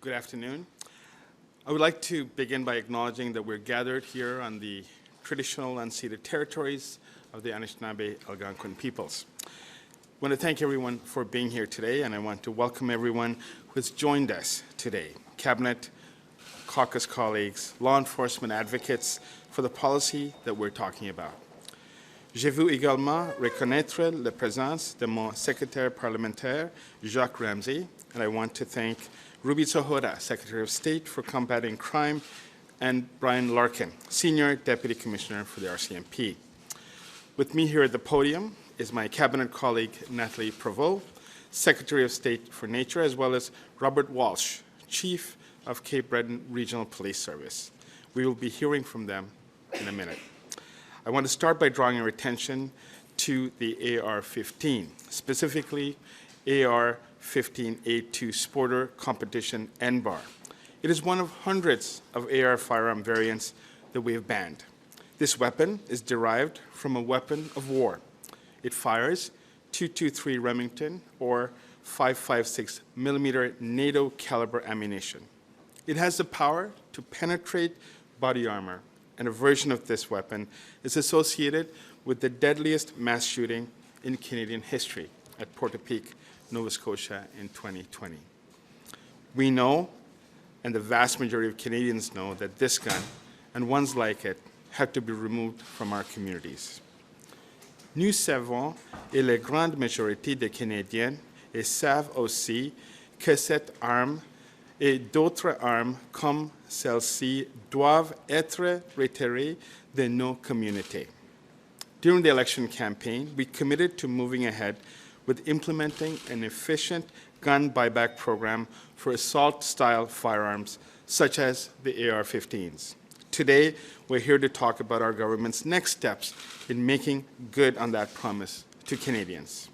Good afternoon. I would like to begin by acknowledging that we're gathered here on the traditional unceded territories of the Anishinaabe Algonquin peoples. I want to thank everyone for being here today, and I want to welcome everyone who has joined us today, Cabinet, caucus colleagues, law enforcement advocates for the policy that we're talking about. Je veux également reconnaître la présence de mon secrétaire parlementaire, Jacques Ramsey, and I want to thank Ruby Sohoda, Secretary of State for Combating Crime, and Brian Larkin, Senior Deputy Commissioner for the RCMP. With me here at the podium is my Cabinet colleague, Nathalie Provost, Secretary of State for Nature, as well as Robert Walsh, Chief of Cape Breton Regional Police Service. We will be hearing from them in a minute. I want to start by drawing your attention to the AR-15, specifically AR-15A2 Sporter Competition N-Bar. It is one of hundreds of AR firearm variants that we have banned. This weapon is derived from a weapon of war. It fires .223 Remington or 5.56 millimeter NATO caliber ammunition. It has the power to penetrate body armor, and a version of this weapon is associated with the deadliest mass shooting in Canadian history at Portapique, Nova Scotia in 2020. We know, and the vast majority of Canadians know, that this gun and ones like it have to be removed from our communities. Nous savons, et la grande majorité des Canadiens et savent aussi, que cette arme et d'autres armes comme celle-ci doivent être retirées de nos communautés. During the election campaign, we committed to moving ahead with implementing an efficient gun buyback program for assault-style firearms, such as the AR-15s. Today, we're here to talk about our government's next steps in making good on that promise to Canadians.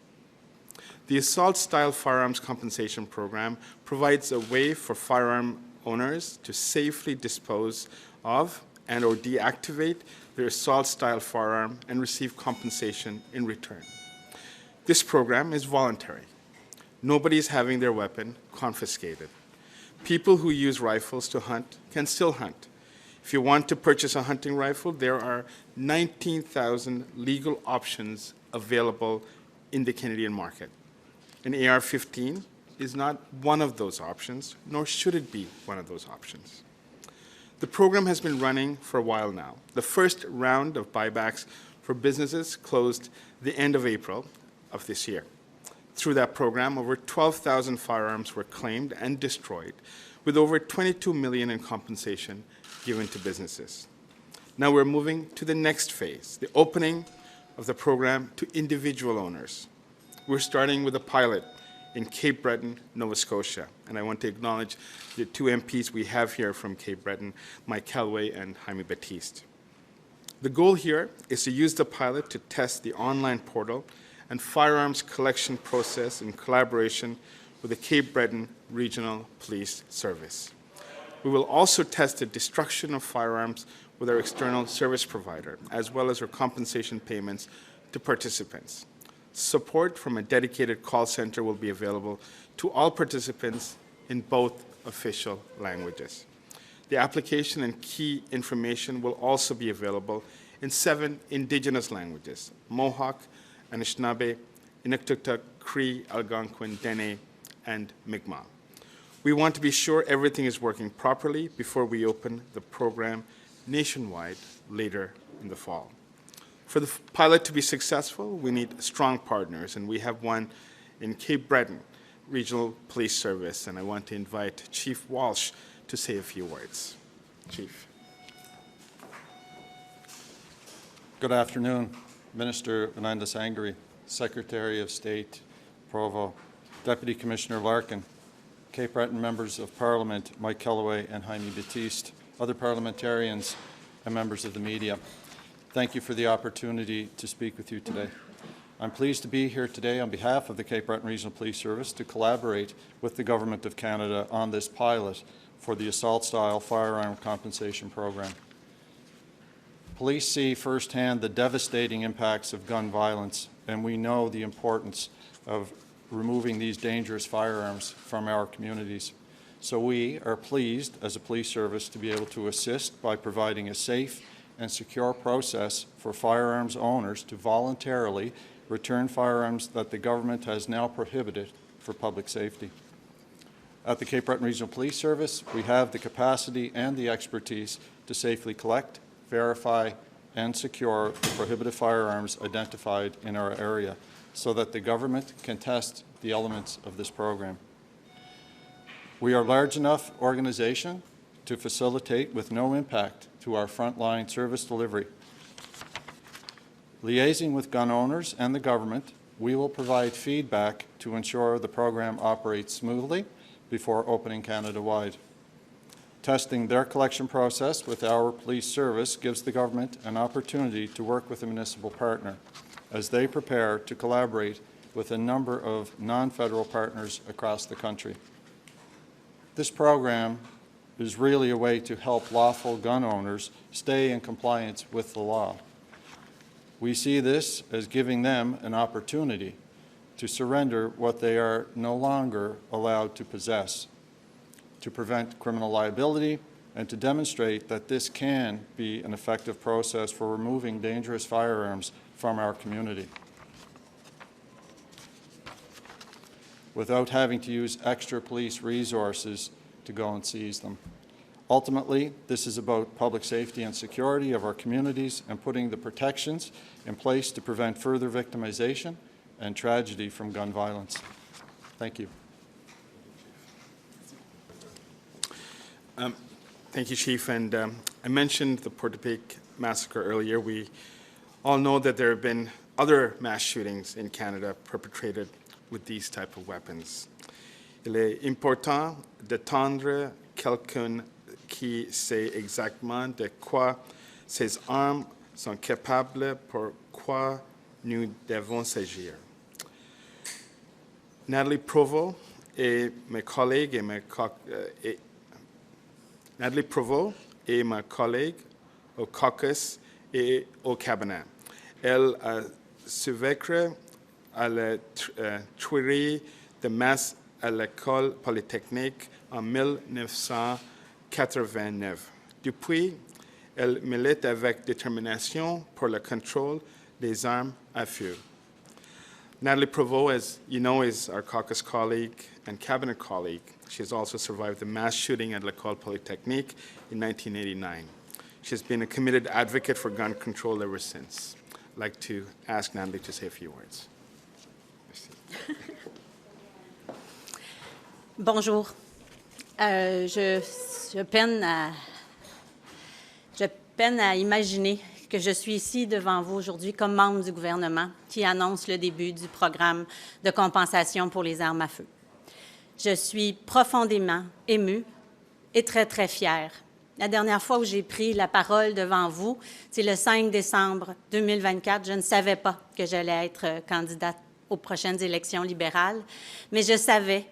The Assault-Style Firearms Compensation Program provides a way for firearm owners to safely dispose of and or deactivate their assault-style firearm and receive compensation in return. This program is voluntary. Nobody is having their weapon confiscated. People who use rifles to hunt can still hunt. If you want to purchase a hunting rifle, there are 19,000 legal options available in the Canadian market. An AR-15 is not one of those options, nor should it be one of those options. The program has been running for a while now. The first round of buybacks for businesses closed the end of April of this year. Through that program, over 12,000 firearms were claimed and destroyed, with over $22 million in compensation given to businesses. Now we're moving to the next phase, the opening of the program to individual owners. We're starting with a pilot in Cape Breton, Nova Scotia, and I want to acknowledge the two MPs we have here from Cape Breton, Mike Calloway and Jaime Batiste. The goal here is to use the pilot to test the online portal and firearms collection process in collaboration with the Cape Breton Regional Police Service. We will also test the destruction of firearms with our external service provider, as well as our compensation payments to participants. Support from a dedicated call center will be available to all participants in both official languages. The application and key information will also be available in 7 Indigenous languages: Mohawk, Anishinaabe, Inuktitut, Cree, Algonquin, Dene, and Mi'kmaq. We want to be sure everything is working properly before we open the program nationwide later in the fall. For the pilot to be successful, we need strong partners, and we have one in Cape Breton Regional Police Service, and I want to invite Chief Walsh to say a few words. Chief. Good afternoon, Minister Anandasangaree, Secretary of State Provost, Deputy Commissioner Larkin, Cape Breton Members of Parliament Mike Calloway and Jaime Batiste, other parliamentarians and members of the media. Thank you for the opportunity to speak with you today. I'm pleased to be here today on behalf of the Cape Breton Regional Police Service to collaborate with the Government of Canada on this pilot for the assault-style firearm compensation program. Police see firsthand the devastating impacts of gun violence, and we know the importance of removing these dangerous firearms from our communities. So we are pleased as a police service to be able to assist by providing a safe and secure process for firearms owners to voluntarily return firearms that the government has now prohibited for public safety. At the Cape Breton Regional Police Service, we have the capacity and the expertise to safely collect, verify, and secure the prohibited firearms identified in our area so that the government can test the elements of this program. We are a large enough organization to facilitate with no impact to our frontline service delivery. Liaising with gun owners and the government, we will provide feedback to ensure the program operates smoothly before opening Canada-wide. Testing their collection process with our police service gives the government an opportunity to work with a municipal partner as they prepare to collaborate with a number of non-federal partners across the country. This program is really a way to help lawful gun owners stay in compliance with the law. We see this as giving them an opportunity to surrender what they are no longer allowed to possess, to prevent criminal liability, and to demonstrate that this can be an effective process for removing dangerous firearms from our community without having to use extra police resources to go and seize them. Ultimately, this is about public safety and security of our communities and putting the protections in place to prevent further victimization and tragedy from gun violence. Thank you. Thank you, Chief. And I mentioned the Portapique massacre earlier. We all know that there have been other mass shootings in Canada perpetrated with these type of weapons. Il est important d'attendre quelqu'un qui sait exactement de quoi ces armes sont capables, pourquoi nous devons s'agir. Nathalie Provost et mes collègues Nathalie Provost et ma collègue au caucus et au cabinet. Elle a survécu à la tuerie de masse à l'École Polytechnique en 1989. Depuis, elle milite avec détermination pour le contrôle des armes à feu. Nathalie Provost, as you know, is our caucus colleague and cabinet colleague. She has also survived the mass shooting at L'École Polytechnique in 1989. She has been a committed advocate for gun control ever since. I'd like to ask Nathalie to say a few words. Bonjour. Je peine à imaginer que je suis ici devant vous aujourd'hui comme membre du gouvernement qui annonce le début du programme de compensation pour les armes à feu. Je suis profondément émue et très, très fière. La dernière fois où j'ai pris la parole devant vous, c'est le 5 décembre 2024. Je ne savais pas que j'allais être candidate aux prochaines élections libérales, mais je savais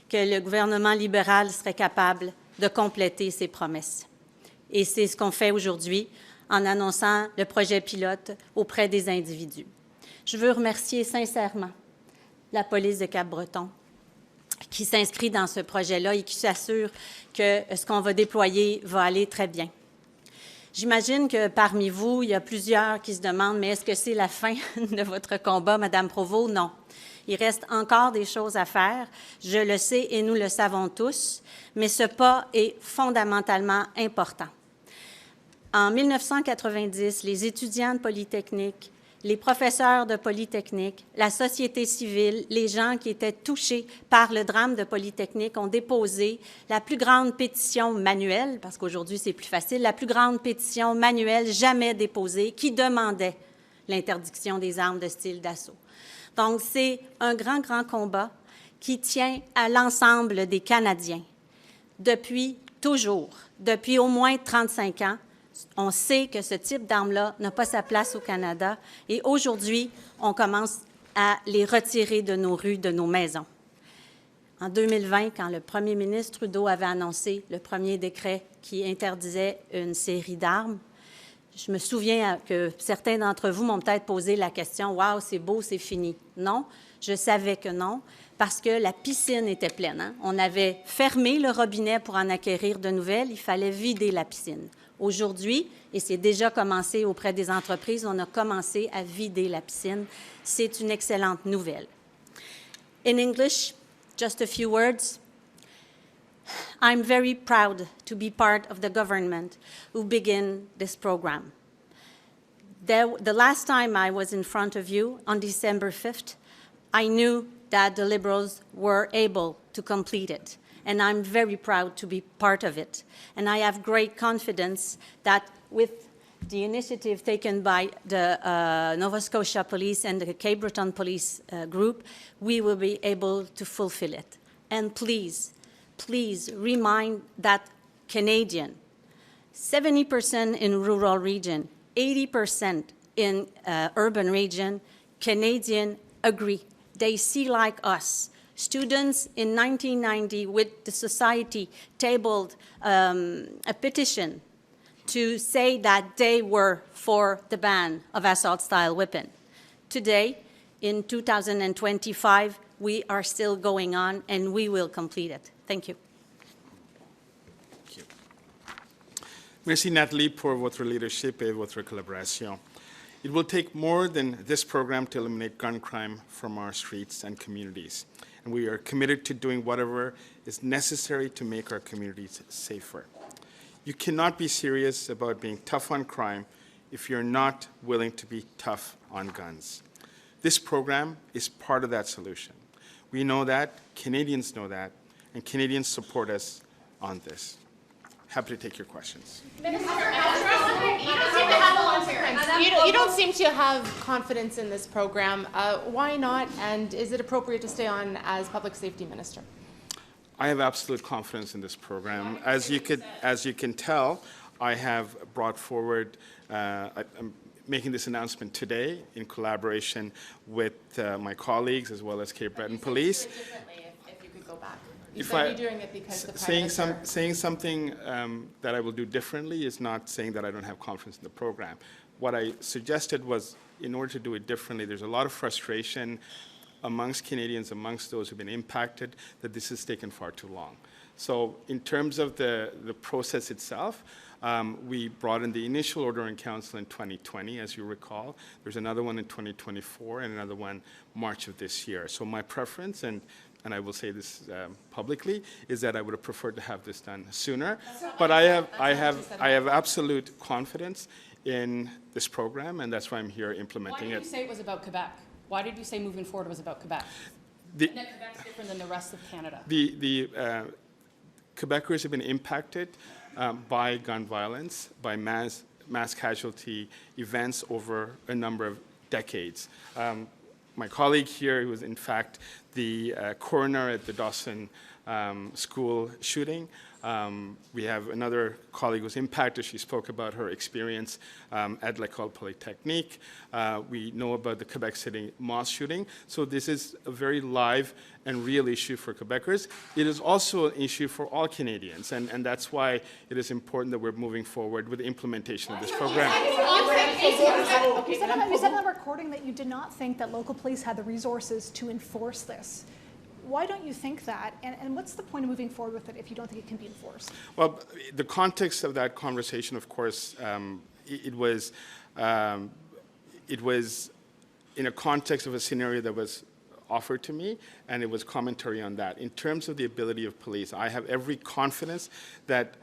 que le gouvernement libéral serait capable de compléter ses promesses. Et c'est ce qu'on fait aujourd'hui en annonçant le projet pilote auprès des individus. Je veux remercier sincèrement la police de Cape Breton qui s'inscrit dans ce projet-là et qui s'assure que ce qu'on va déployer va aller très bien. J'imagine que parmi vous, il y a plusieurs qui se demandent « Mais est-ce que c'est la fin de votre combat, Madame Provost? » Non. Il reste encore des choses à faire, je le sais et nous le savons tous, mais ce pas est fondamentalement important. En 1990, les étudiants de Polytechnique, les professeurs de Polytechnique, la société civile, les gens qui étaient touchés par le drame de Polytechnique ont déposé la plus grande pétition manuelle, parce qu'aujourd'hui c'est plus facile, la plus grande pétition manuelle jamais déposée qui demandait l'interdiction des armes de style d'assaut. Donc, c'est un grand, grand combat qui tient à l'ensemble des Canadiens. Depuis toujours, depuis au moins 35 ans, on sait que ce type d'armes-là n'a pas sa place au Canada et aujourd'hui, on commence à les retirer de nos rues, de nos maisons. En 2020, quand le premier ministre Trudeau avait annoncé le premier décret qui interdisait une série d'armes, Je me souviens que certains d'entre vous m'ont peut-être posé la question « Wow, c'est beau, c'est fini ». Non, je savais que non, parce que la piscine était pleine. Hein? On avait fermé le robinet pour en acquérir de nouvelles. Il fallait vider la piscine. Aujourd'hui, et c'est déjà commencé auprès des entreprises, on a commencé à vider la piscine. C'est une excellente nouvelle. In English, just a few words. I'm very proud to be part of the government who began this program. The last time I was in front of you, on December 5th, I knew that the Liberals were able to complete it, and I'm very proud to be part of it. And I have great confidence that with the initiative taken by the Nova Scotia Police and the Cape Breton Police group, we will be able to fulfill it. And please remind that Canadian, 70% in rural region, 80% in urban region, Canadian agree. They see like us. Students in 1990 with the society tabled a petition to say that they were for the ban of assault-style weapon. Today, in 2025, we are still going on and we will complete it. Thank you. Thank you. Merci Nathalie pour votre leadership et votre collaboration. It will take more than this program to eliminate gun crime from our streets and communities. And we are committed to doing whatever is necessary to make our communities safer. You cannot be serious about being tough on crime if you're not willing to be tough on guns. This program is part of that solution. We know that, Canadians know that, and Canadians support us on this. Happy to take your questions. You don't seem to have confidence in this program. Why not? And is it appropriate to stay on as Public Safety Minister? I have absolute confidence in this program. As you can tell, I have brought forward, I'm making this announcement today in collaboration with my colleagues as well as Cape Breton Police. If you could go back. You said you're doing it because the Prime Minister... Saying something that I will do differently is not saying that I don't have confidence in the program. What I suggested was, in order to do it differently, there's a lot of frustration amongst Canadians, amongst those who've been impacted, that this has taken far too long. So in terms of the process itself, we brought in the initial order in council in 2020, as you recall. There's another one in 2024 and another one March of this year. So my preference, and I will say this publicly, is that I would have preferred to have this done sooner. But I have absolute confidence in this program, and that's why I'm here implementing it. Why did you say it was about Quebec? Why did you say moving forward it was about Quebec? And that Quebec's different than the rest of Canada. The Quebecers have been impacted by gun violence, by mass casualty events over a number of decades. My colleague here, who was in fact the coroner at the Dawson school shooting, we have another colleague who was impacted. She spoke about her experience at L'École Polytechnique. We know about the Quebec City mosque shooting. So this is a very live and real issue for Quebecers. It is also an issue for all Canadians, and that's why it is important that we're moving forward with the implementation of this program. You said on the recording that you did not think that local police had the resources to enforce this. Why don't you think that? And what's the point of moving forward with it if you don't think it can be enforced? Well, the context of that conversation, of course, it was in a context of a scenario that was offered to me, and it was commentary on that. In terms of the ability of police, I have every confidence that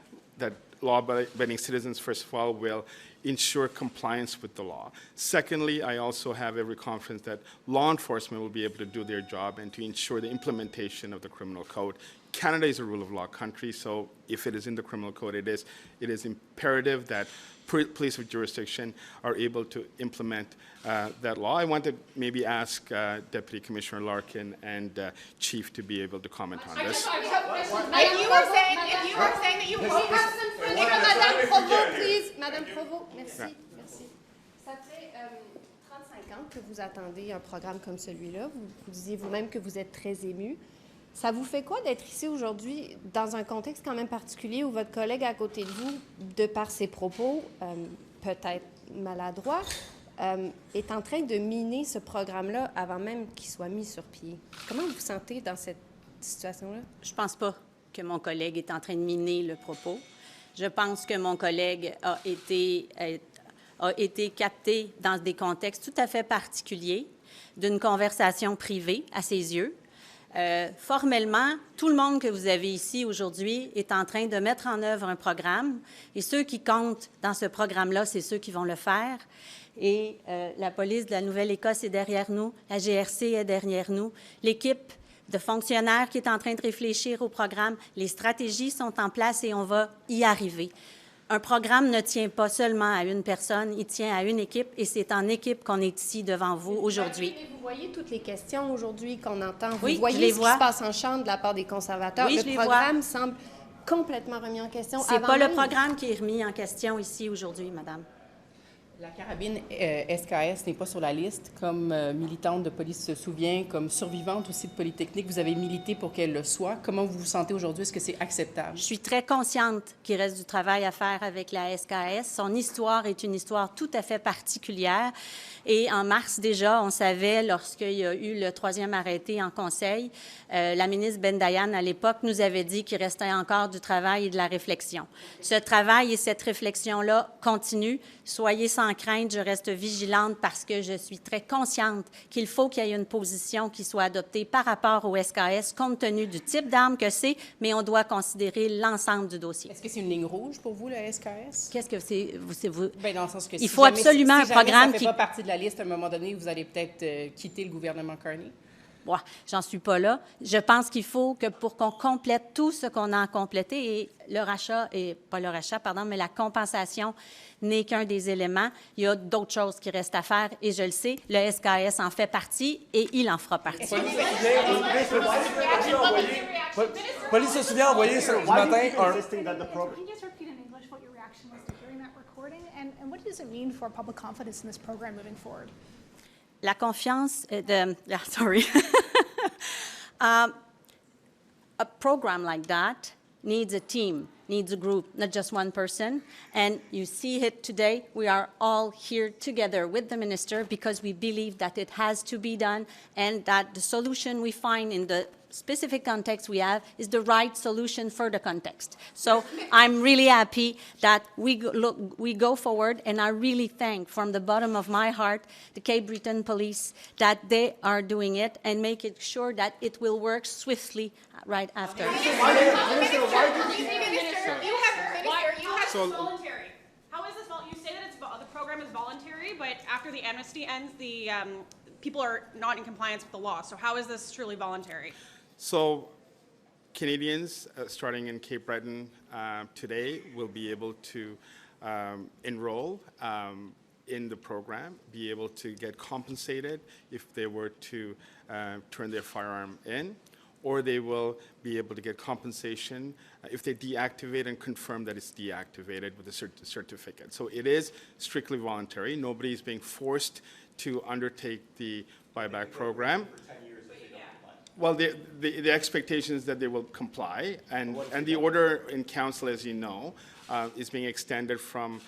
law-abiding citizens, first of all, will ensure compliance with the law. Secondly, I also have every confidence that law enforcement will be able to do their job and to ensure the implementation of the criminal code. Canada is a rule of law country, so if it is in the criminal code, it is imperative that police of jurisdiction are able to implement that law. I want to maybe ask Deputy Commissioner Larkin and Chief to be able to comment on this. If you were saying that you have some funding, Madame Provost, please. Madame Provost, merci. Ça fait 35 ans que vous attendez un programme comme celui-là. Vous disiez vous-même que vous êtes très ému. Ça vous fait quoi d'être ici aujourd'hui dans un contexte quand même particulier où votre collègue à côté de vous, de par ses propos, peut-être maladroit, est en train de miner ce programme-là avant même qu'il soit mis sur pied. Comment vous vous sentez dans cette situation-là? Je ne pense pas que mon collègue est en train de miner le propos. Je pense que mon collègue a été capté dans des contextes tout à fait particuliers d'une conversation privée à ses yeux. Formellement, tout le monde que vous avez ici aujourd'hui est en train de mettre en œuvre un programme et ceux qui comptent dans ce programme-là, c'est ceux qui vont le faire. Et la police de la Nouvelle-Écosse est derrière nous, la GRC est derrière nous, l'équipe de fonctionnaires qui est en train de réfléchir au programme, les stratégies sont en place et on va y arriver. Un programme ne tient pas seulement à une personne, il tient à une équipe et c'est en équipe qu'on est ici devant vous aujourd'hui. Vous voyez toutes les questions aujourd'hui qu'on entend. Vous Oui, voyez ce qui se passe en Chambre de la part des conservateurs. Oui, le programme semble complètement remis en question. Ce n'est pas le programme qui est remis en question ici aujourd'hui, madame. La carabine SKS n'est pas sur la liste. Comme militante de police se souvient, comme survivante aussi de Polytechnique, vous avez milité pour qu'elle le soit. Comment vous vous sentez aujourd'hui? Est-ce que c'est acceptable? Je suis très consciente qu'il reste du travail à faire avec la SKS. Son histoire est une histoire tout à fait particulière. Et en mars déjà, on savait, lorsqu'il y a eu le 3e arrêté en Conseil, la ministre Bendayan, à l'époque, nous avait dit qu'il restait encore du travail et de la réflexion. Ce travail et cette réflexion-là continuent. Soyez sans crainte, je reste vigilante parce que je suis très consciente qu'il faut qu'il y ait une position qui soit adoptée par rapport au SKS, compte tenu du type d'arme que c'est, mais on doit considérer l'ensemble du dossier. Est-ce que c'est une ligne rouge pour vous, le SKS? Qu'est-ce que c'est? Bien, dans le sens que il faut absolument un programme qui... qui... ça ne fait pas partie de la liste, à un moment donné, vous allez peut-être quitter le gouvernement Carney? Bon, j'en suis pas là. Je pense qu'il faut que pour qu'on complète tout ce qu'on a à compléter, et le rachat, mais la compensation n'est qu'un des éléments. Il y a d'autres choses qui restent à faire et je le sais, le SKS en fait partie et il en fera partie. Police se souvient envoyer ce matin un... Can you just repeat in English what your reaction was to hearing that recording? And what does it mean for public confidence in this program moving forward? La confiance sorry. A program like that needs a team, needs a group, not just one person. And you see it today. We are all here together with the minister because we believe that it has to be done and that the solution we find in the specific context we have is the right solution for the context. So I'm really happy that we go forward, and I really thank from the bottom of my heart the Cape Breton police that they are doing it and make it sure that it will work swiftly right after. Minister, it's voluntary. How is this voluntary? You say that the program is voluntary, but after the amnesty ends, the people are not in compliance with the law. So how is this truly voluntary? So Canadians, starting in Cape Breton today, will be able to enroll in the program, be able to get compensated if they were to turn their firearm in, or they will be able to get compensation if they deactivate and confirm that it's deactivated with a certificate. So it is strictly voluntary. Nobody is being forced to undertake the buyback program. Well, the expectation is that they will comply, and the order in council, as you know, is being extended from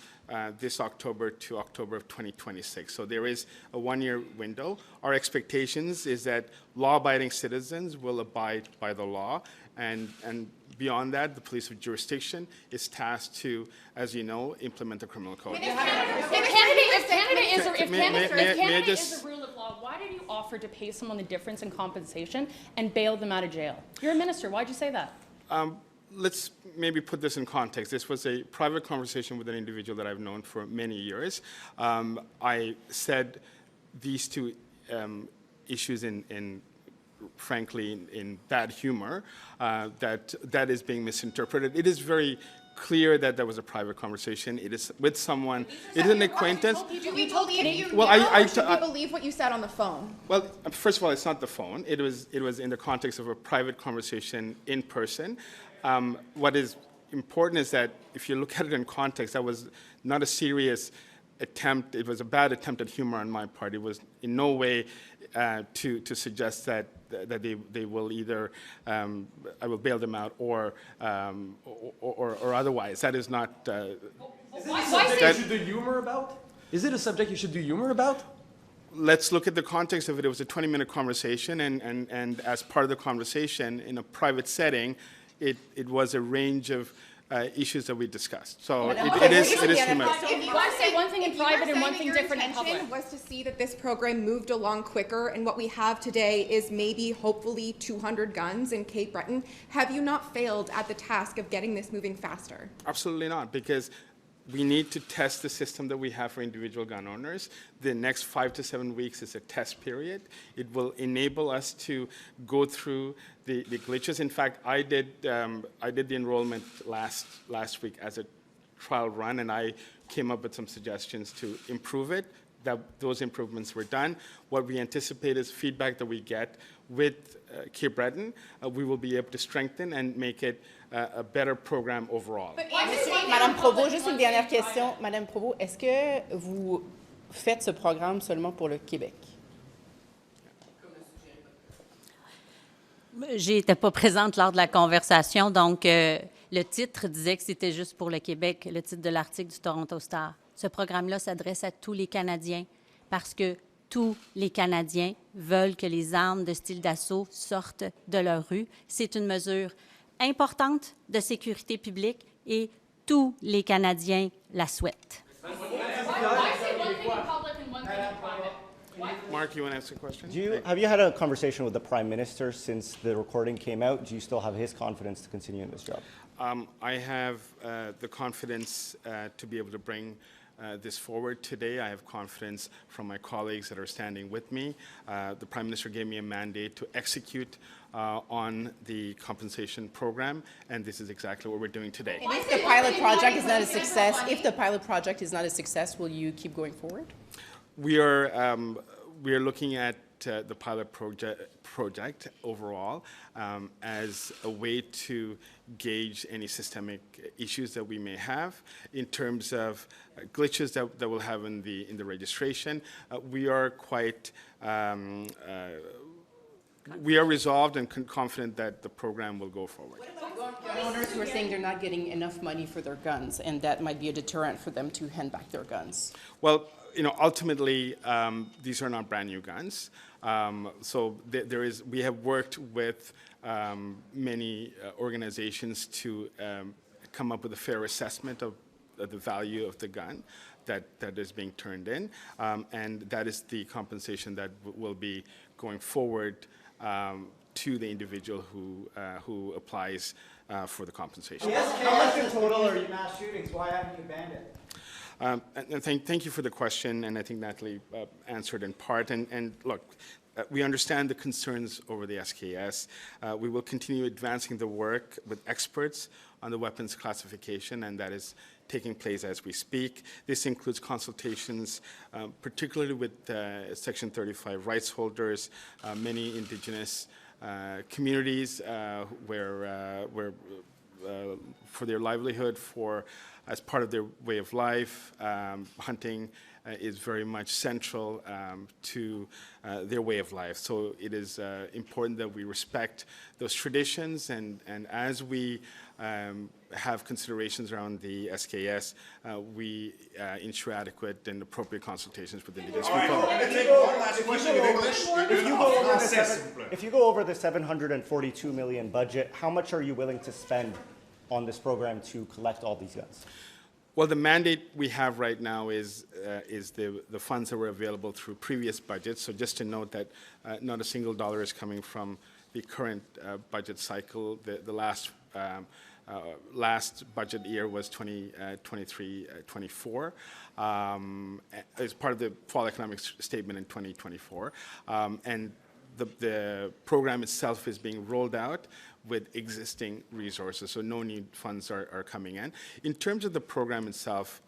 this October to October of 2026. So there is a one-year window. Our expectations is that law-abiding citizens will abide by the law, and beyond that, the police of jurisdiction is tasked to, as you know, implement the criminal code. If Canada is a rule of law, why did you offer to pay someone the difference in compensation and bail them out of jail? You're a minister. Why'd you say that? Let's maybe put this in context. This was a private conversation with an individual that I've known for many years. I said these two issues frankly, in bad humor, that is being misinterpreted. It is very clear that there was a private conversation. It is with someone. It is an acquaintance. Did we believe you well, now, or should we believe what you said on the phone? Well, first of all, it's not the phone. It was in the context of a private conversation in person. What is important is that if you look at it in context, that was not a serious attempt. It was a bad attempt at humor on my part. It was in no way to suggest that they will either I will bail them out or otherwise. That is not. Is it a subject you should do humor about? Is it a subject you should do humor about? Let's look at the context of it. It was a 20-minute conversation, and as part of the conversation, in a private setting, it was a range of issues that we discussed. So it is human. If you Why say one thing in private and one thing different in public? intention was to see that this program moved along quicker, and what we have today is maybe, hopefully, 200 guns in Cape Breton. Have you not failed at the task of getting this moving faster? Absolutely not, because we need to test the system that we have for individual gun owners. The next 5 to 7 weeks is a test period. It will enable us to go through the glitches. In fact, I did the enrollment last week as a trial run, and I came up with some suggestions to improve it. Those improvements were done. What we anticipate is feedback that we get with Cape Breton. We will be able to strengthen and make it a better program overall. Madame Provost, juste une dernière question. Madame Provost, est-ce que vous faites ce programme seulement pour le Québec? J'étais pas présente lors de la conversation, donc le titre disait que c'était juste pour le Québec, le titre de l'article du Toronto Star. Ce programme-là s'adresse à tous les Canadiens parce que tous les Canadiens veulent que les armes de style d'assaut sortent de leur rue. C'est une mesure importante de sécurité publique et tous les Canadiens la souhaitent. Why say one thing in public and one thing in private? Mark, you want to answer the question? Have you had a conversation with the Prime Minister since the recording came out? Do you still have his confidence to continue in this job? I have the confidence to be able to bring this forward today. I have confidence from my colleagues that are standing with me. The Prime Minister gave me a mandate to execute on the compensation program, and this is exactly what we're doing today. And if the pilot project is not a success, will you keep going forward? We are looking at the pilot project overall as a way to gauge any systemic issues that we may have in terms of glitches that we'll have in the registration. We are quite we are resolved and confident that the program will go forward. Gun owners who are saying they're not getting enough money for their guns, and that might be a deterrent for them to hand back their guns. Well, ultimately, these are not brand new guns. So we have worked with many organizations to come up with a fair assessment of the value of the gun that is being turned in, and that is the compensation that will be going forward to the individual who applies for the compensation. Yes, how much in total are mass shootings? Why haven't you banned it? And thank you for the question, and I think Nathalie answered in part. And look, we understand the concerns over the SKS. We will continue advancing the work with experts on the weapons classification, and that is taking place as we speak. This includes consultations, particularly with Section 35 rights holders, many Indigenous communities where for their livelihood, as part of their way of life, hunting is very much central to their way of life. So it is important that we respect those traditions, and as we have considerations around the SKS, we ensure adequate and appropriate consultations with Indigenous people. If you go over the $742 million budget, how much are you willing to spend on this program to collect all these guns? Well, the mandate we have right now is the funds that were available through previous budgets. So just to note that not a single dollar is coming from the current budget cycle. The last budget year was 2023-24 as part of the fall economic statement in 2024. And the program itself is being rolled out with existing resources, so no new funds are coming in. In terms of the program itself,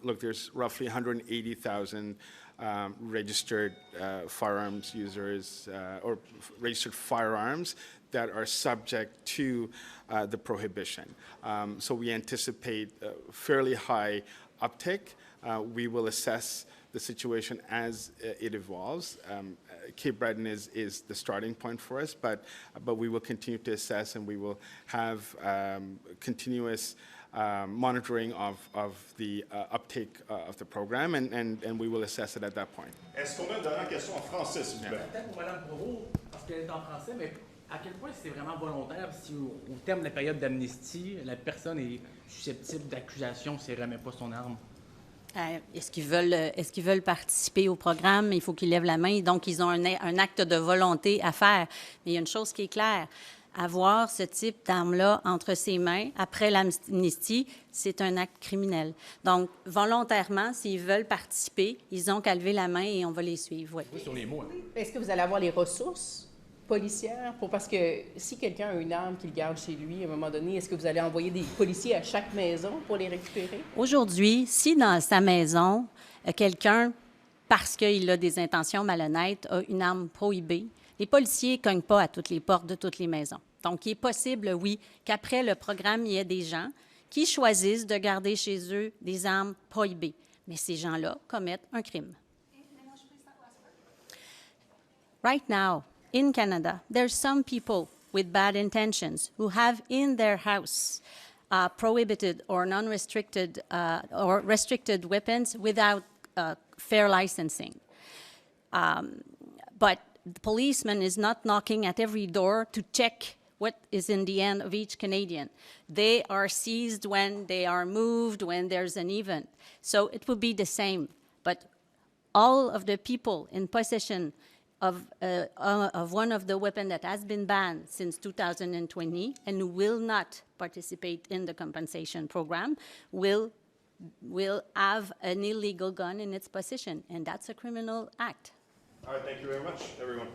look, there's roughly 180,000 registered firearms users or registered firearms that are subject to the prohibition. So we anticipate a fairly high uptick. We will assess the situation as it evolves. Cape Breton is the starting point for us, but we will continue to assess, and we will have continuous monitoring of the uptake of the program, and we will assess it at that point. Est-ce qu'on a une dernière question en français, s'il vous plaît? Peut-être pour Mme Provost, parce qu'elle est en français, mais à quel point c'est vraiment volontaire si au terme de la période d'amnistie, la personne est susceptible d'accusation si elle ne remet pas son arme? Est-ce qu'ils veulent participer au programme? Il faut qu'ils lèvent la main. Donc, ils ont un acte de volonté à faire. Mais il y a une chose qui est claire. Avoir ce type d'arme-là entre ses mains, après l'amnistie, c'est un acte criminel. Donc, volontairement, s'ils veulent participer, ils ont qu'à lever la main et on va les suivre. Oui, sur les mots. Est-ce que vous allez avoir les ressources policières parce que si quelqu'un a une arme qu'il garde chez lui, à un moment donné, est-ce que vous allez envoyer des policiers à chaque maison pour les récupérer? Aujourd'hui, si dans sa maison, quelqu'un, parce qu'il a des intentions malhonnêtes, a une arme prohibée, les policiers ne cognent pas à toutes les portes de toutes les maisons. Donc, il est possible, oui, qu'après le programme, il y ait des gens qui choisissent de garder chez eux des armes prohibées. Mais ces gens-là commettent un crime. Right now, in Canada, there's some people with bad intentions who have in their house prohibited or non-restricted or restricted weapons without fair licensing. But the policeman is not knocking at every door to check what is in the hand of each Canadian. They are seized when they are moved, when there's an event. So it would be the same. But all of the people in possession of one of the weapons that has been banned since 2020 and who will not participate in the compensation program will have an illegal gun in its possession, and that's a criminal act. All right, thank you very much, everyone.